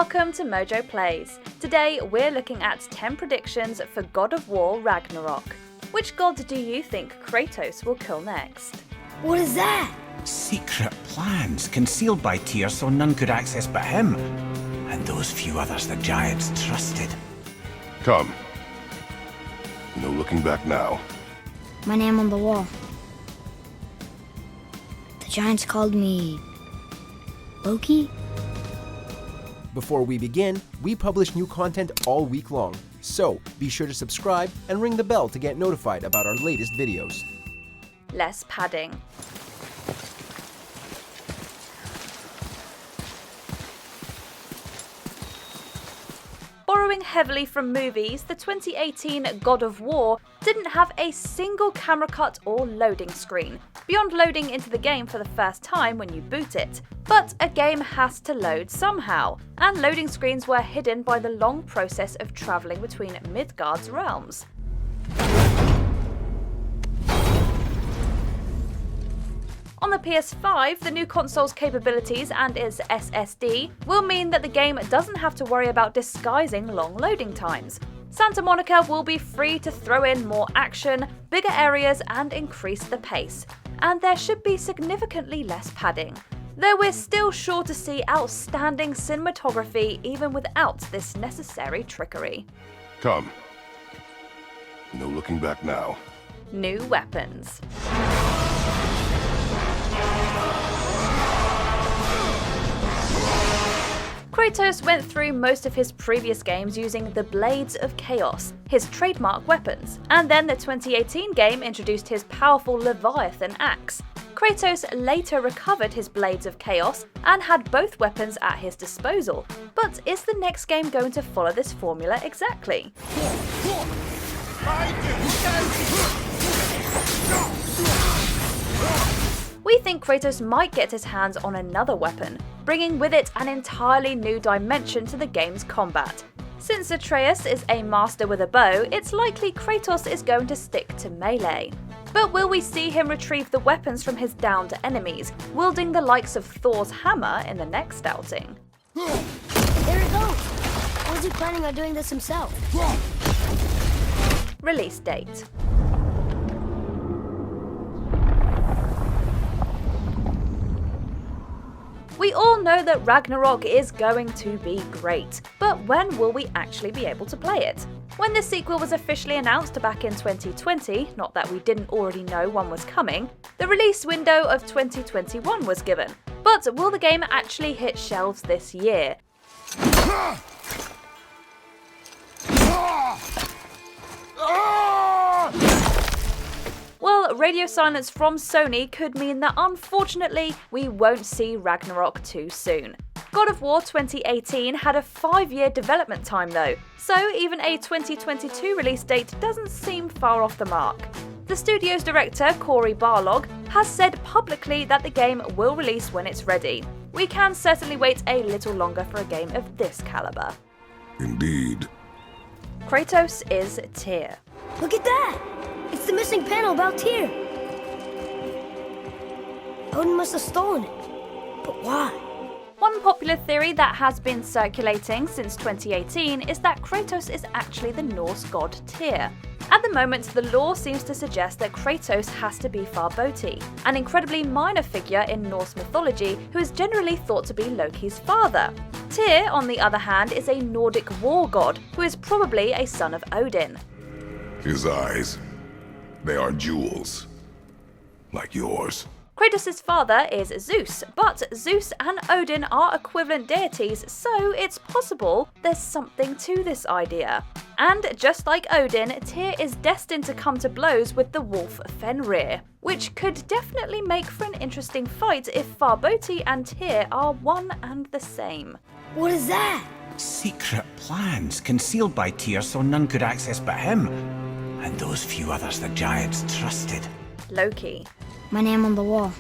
Welcome to MojoPlays. Today we're looking at 10 predictions for God of War Ragnarok. Which god do you think Kratos will kill next? What is that? Secret plans concealed by Tyr so none could access but him, and those few others the giants trusted. Come. No looking back now. My name on the wall. The giants called me... Loki? Before we begin, we publish new content all week long, so be sure to subscribe and ring the bell to get notified about our latest videos. Less padding. Borrowing heavily from movies, the 2018 God of War didn't have a single camera cut or loading screen, beyond loading into the game for the first time when you boot it. But a game has to load somehow, and loading screens were hidden by the long process of travelling between Midgard's realms. On the PS5, the new console's capabilities and its SSD will mean that the game doesn't have to worry about disguising long loading times. Santa Monica will be free to throw in more action, bigger areas and increase the pace. And there should be significantly less padding. Though we're still sure to see outstanding cinematography even without this necessary trickery. Come. No looking back now. New weapons. Kratos went through most of his previous games using the Blades of Chaos, his trademark weapons, and then the 2018 game introduced his powerful Leviathan axe. Kratos later recovered his Blades of Chaos and had both weapons at his disposal, but is the next game going to follow this formula exactly? We think Kratos might get his hands on another weapon, bringing with it an entirely new dimension to the game's combat. Since Atreus is a master with a bow, it's likely Kratos is going to stick to melee. But will we see him retrieve the weapons from his downed enemies, wielding the likes of Thor's hammer in the next outing? There he goes! Or is he planning on doing this himself? Release date. We all know that Ragnarok is going to be great, but when will we actually be able to play it? When the sequel was officially announced back in 2020, not that we didn't already know one was coming, the release window of 2021 was given. But will the game actually hit shelves this year? Well, radio silence from Sony could mean that unfortunately we won't see Ragnarok too soon. God of War 2018 had a 5-year development time though, so even a 2022 release date doesn't seem far off the mark. The studio's director, Cory Barlog, has said publicly that the game will release when it's ready. We can certainly wait a little longer for a game of this caliber. Indeed. Kratos is Tyr. Look at that! It's the missing panel about Tyr. Odin must have stolen it. But why? One popular theory that has been circulating since 2018 is that Kratos is actually the Norse god Tyr. At the moment, the lore seems to suggest that Kratos has to be Farboti, an incredibly minor figure in Norse mythology who is generally thought to be Loki's father. Tyr, on the other hand, is a Nordic war god who is probably a son of Odin. His eyes. They are jewels. Like yours. Kratos' father is Zeus, but Zeus and Odin are equivalent deities, so it's possible there's something to this idea. And just like Odin, Tyr is destined to come to blows with the wolf Fenrir, which could definitely make for an interesting fight if Farboti and Tyr are one and the same. What is that? Secret plans concealed by Tyr so none could access but him, and those few others the giants trusted. Loki. My name on the wall.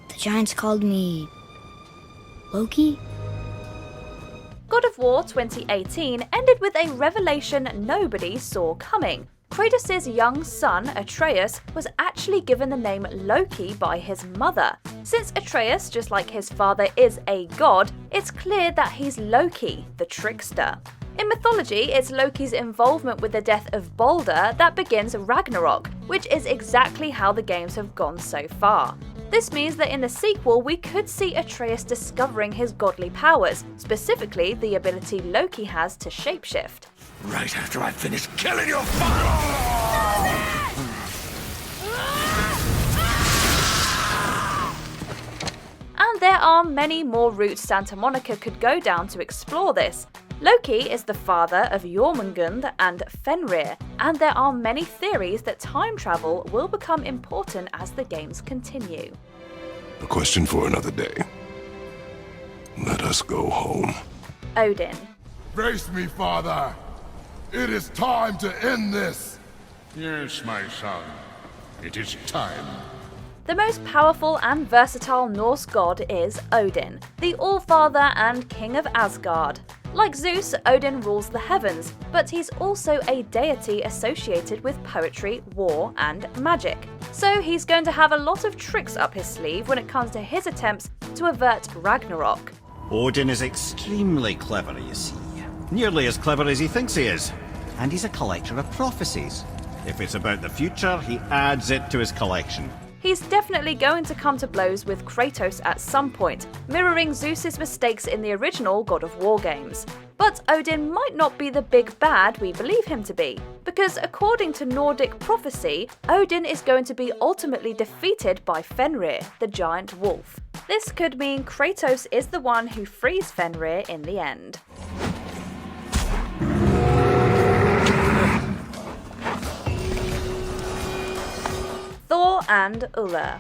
The giants called me... Loki? God of War 2018 ended with a revelation nobody saw coming. Kratos' young son, Atreus, was actually given the name Loki by his mother. Since Atreus, just like his father, is a god, it's clear that he's Loki, the trickster. In mythology, it's Loki's involvement with the death of Balder that begins Ragnarok, which is exactly how the games have gone so far. This means that in the sequel, we could see Atreus discovering his godly powers, specifically the ability Loki has to shapeshift. Right after I finish killing your father! And there are many more routes Santa Monica could go down to explore this. Loki is the father of Jormungand and Fenrir, and there are many theories that time travel will become important as the games continue. A question for another day. Let us go home. Odin. Face me, father! It is time to end this! Yes, my son. It is time. The most powerful and versatile Norse god is Odin, the All-Father and King of Asgard. Like Zeus, Odin rules the heavens, but he's also a deity associated with poetry, war, and magic. So he's going to have a lot of tricks up his sleeve when it comes to his attempts to avert Ragnarok. Odin is extremely clever, you see. Nearly as clever as he thinks he is. And he's a collector of prophecies. If it's about the future, he adds it to his collection. He's definitely going to come to blows with Kratos at some point, mirroring Zeus's mistakes in the original God of War games. But Odin might not be the big bad we believe him to be, because according to Nordic prophecy, Odin is going to be ultimately defeated by Fenrir, the giant wolf. This could mean Kratos is the one who frees Fenrir in the end. Thor and Ullr.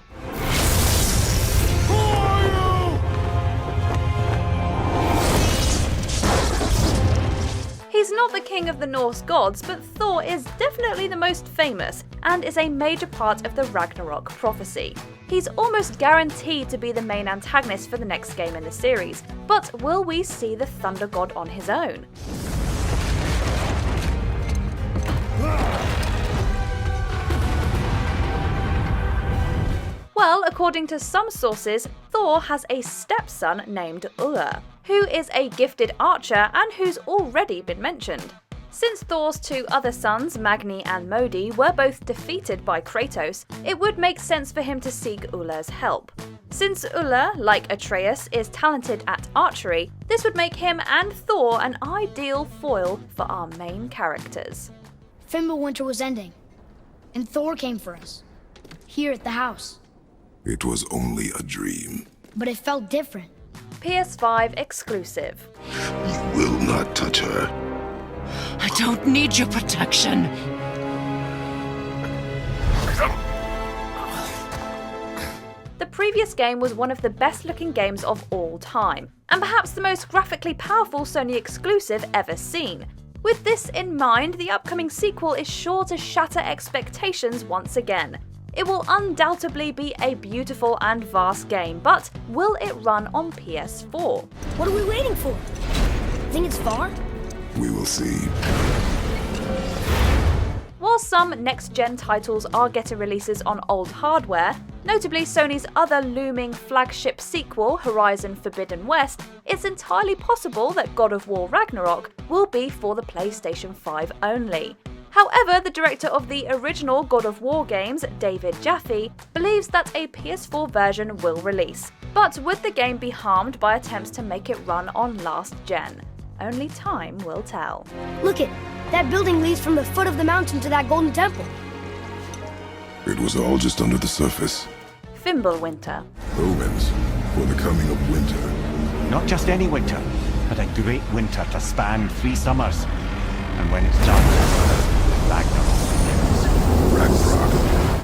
He's not the king of the Norse gods, but Thor is definitely the most famous and is a major part of the Ragnarok prophecy. He's almost guaranteed to be the main antagonist for the next game in the series, but will we see the Thunder God on his own? Well, according to some sources, Thor has a stepson named Ullr, who is a gifted archer and who's already been mentioned. Since Thor's two other sons, Magni and Modi, were both defeated by Kratos, it would make sense for him to seek Ullr's help. Since Ullr, like Atreus, is talented at archery, this would make him and Thor an ideal foil for our main characters. Fimbulwinter was ending, and Thor came for us, here at the house. It was only a dream. But it felt different. PS5 exclusive. You will not touch her. I don't need your protection. The previous game was one of the best looking games of all time, and perhaps the most graphically powerful Sony exclusive ever seen. With this in mind, the upcoming sequel is sure to shatter expectations once again. It will undoubtedly be a beautiful and vast game, but will it run on PS4? What are we waiting for? Think it's far? We will see. While some next-gen titles are getting releases on old hardware, notably Sony's other looming flagship sequel, Horizon Forbidden West, it's entirely possible that God of War Ragnarok will be for the PlayStation 5 only. However, the director of the original God of War games, David Jaffe, believes that a PS4 version will release. But would the game be harmed by attempts to make it run on last gen? Only time will tell. Look it! That building leads from the foot of the mountain to that golden temple. It was all just under the surface. Fimbulwinter. Omens for the coming of winter. Not just any winter, but a great winter to span 3 summers. And when it's done, Ragnarok.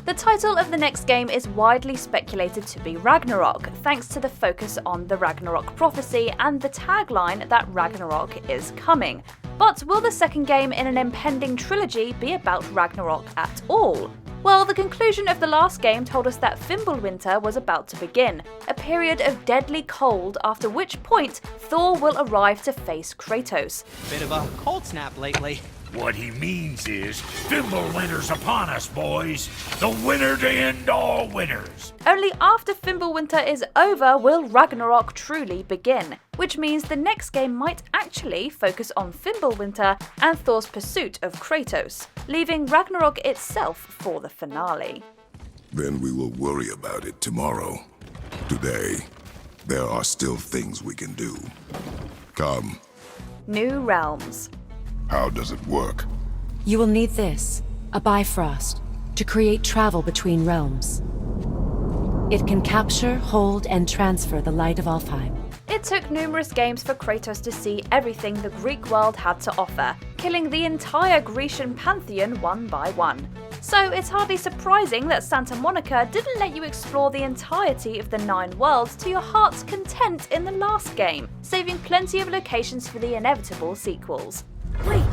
The title of the next game is widely speculated to be Ragnarok, thanks to the focus on the Ragnarok prophecy and the tagline that Ragnarok is coming. But will the second game in an impending trilogy be about Ragnarok at all? Well, the conclusion of the last game told us that Fimbulwinter was about to begin, a period of deadly cold, after which point Thor will arrive to face Kratos. Bit of a cold snap lately. What he means is, Fimbulwinter's upon us, boys. The winner to end all winners. Only after Fimbulwinter is over will Ragnarok truly begin, which means the next game might actually focus on Fimbulwinter and Thor's pursuit of Kratos, leaving Ragnarok itself for the finale. Then we will worry about it tomorrow. Today, there are still things we can do. Come. New Realms. How does it work? You will need this, a Bifrost, to create travel between realms. It can capture, hold, and transfer the light of Alfheim. It took numerous games for Kratos to see everything the Greek world had to offer, killing the entire Grecian pantheon one by one. So it's hardly surprising that Santa Monica didn't let you explore the entirety of the 9 worlds to your heart's content in the last game, saving plenty of locations for the inevitable sequels. Wait,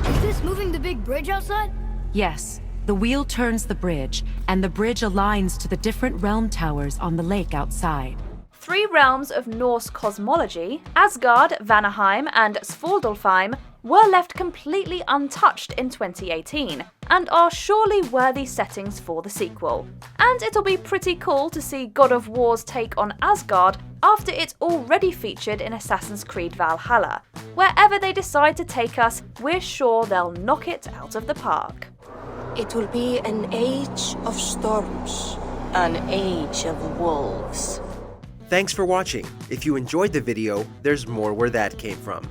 is this moving the big bridge outside? Yes, the wheel turns the bridge, and the bridge aligns to the different realm towers on the lake outside. 3 realms of Norse cosmology, Asgard, Vanaheim, and Svaldolfheim, were left completely untouched in 2018, and are surely worthy settings for the sequel. And it'll be pretty cool to see God of War's take on Asgard after it's already featured in Assassin's Creed Valhalla. Wherever they decide to take us, we're sure they'll knock it out of the park. It will be an age of storms, an age of wolves. Thanks for watching. If you enjoyed the video, there's more where that came from.